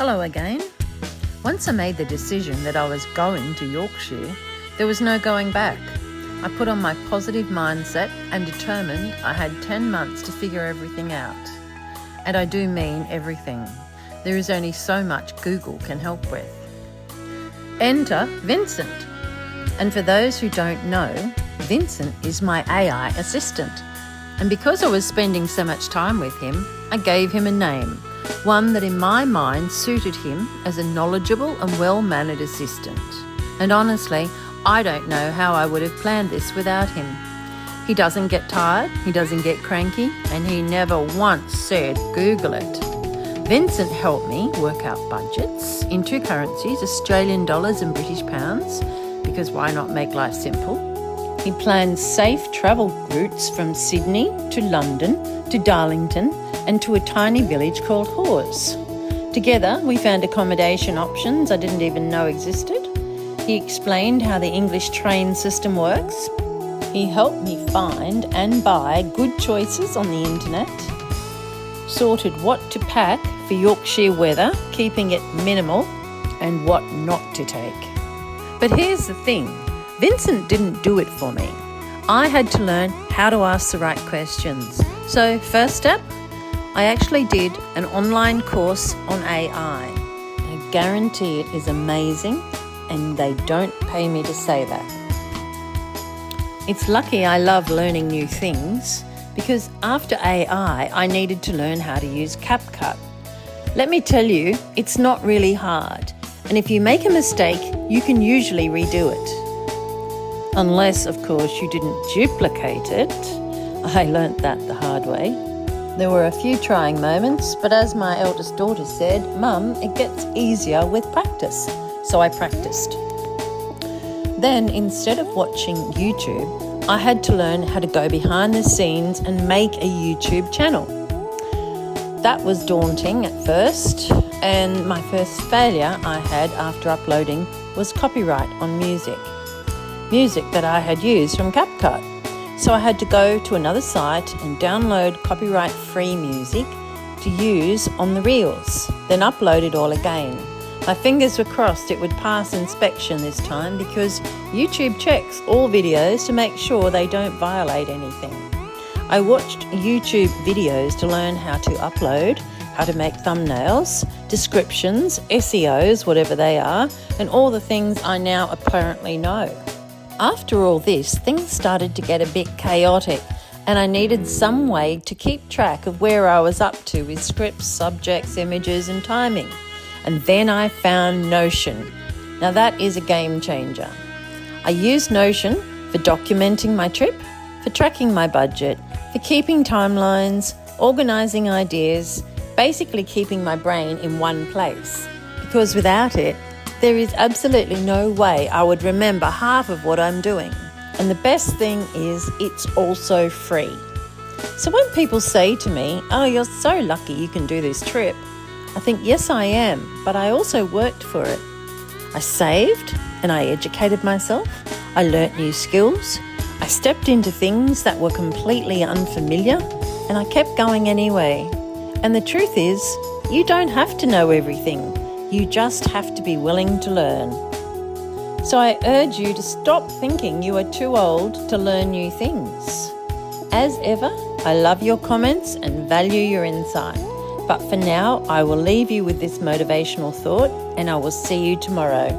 Hello again. Once I made the decision that I was going to Yorkshire, there was no going back. I put on my positive mindset and determined I had 10 months to figure everything out. And I do mean everything. There is only so much Google can help with. Enter Vincent. And for those who don't know, Vincent is my AI assistant. And because I was spending so much time with him, I gave him a name, one that in my mind suited him as a knowledgeable and well-mannered assistant. And honestly, I don't know how I would have planned this without him. He doesn't get tired, he doesn't get cranky, and he never once said, Google it. Vincent helped me work out budgets in two currencies, Australian dollars and British pounds, because why not make life simple? He planned safe travel routes from Sydney to London to Darlington and to a tiny village called Hawes. Together, we found accommodation options I didn't even know existed. He explained how the English train system works. He helped me find and buy good choices on the internet. Sorted what to pack for Yorkshire weather, keeping it minimal, and what not to take. But here's the thing, Vincent didn't do it for me. I had to learn how to ask the right questions. So first step, I actually did an online course on AI. I guarantee it is amazing, and they don't pay me to say that. It's lucky I love learning new things, because after AI, I needed to learn how to use CapCut. Let me tell you, it's not really hard. And if you make a mistake, you can usually redo it. Unless, of course, you didn't duplicate it. I learnt that the hard way. There were a few trying moments, but as my eldest daughter said, Mum, it gets easier with practice. So I practiced. Then, instead of watching YouTube, I had to learn how to go behind the scenes and make a YouTube channel. That was daunting at first, and my first failure I had after uploading was copyright on music that I had used from CapCut. So I had to go to another site and download copyright-free music to use on the reels, then upload it all again. My fingers were crossed it would pass inspection this time because YouTube checks all videos to make sure they don't violate anything. I watched YouTube videos to learn how to upload, how to make thumbnails, descriptions, SEOs, whatever they are, and all the things I now apparently know. After all this, things started to get a bit chaotic, and I needed some way to keep track of where I was up to with scripts, subjects, images, and timing. And then I found Notion. Now that is a game changer. I use Notion for documenting my trip, for tracking my budget, for keeping timelines, organising ideas, basically keeping my brain in one place. Because without it, there is absolutely no way I would remember half of what I'm doing. And the best thing is it's also free. So when people say to me, oh, you're so lucky you can do this trip, I think, yes, I am, but I also worked for it. I saved and I educated myself. I learnt new skills. I stepped into things that were completely unfamiliar, and I kept going anyway. And the truth is, you don't have to know everything. You just have to be willing to learn. So I urge you to stop thinking you are too old to learn new things. As ever, I love your comments and value your insight. But for now, I will leave you with this motivational thought, and I will see you tomorrow.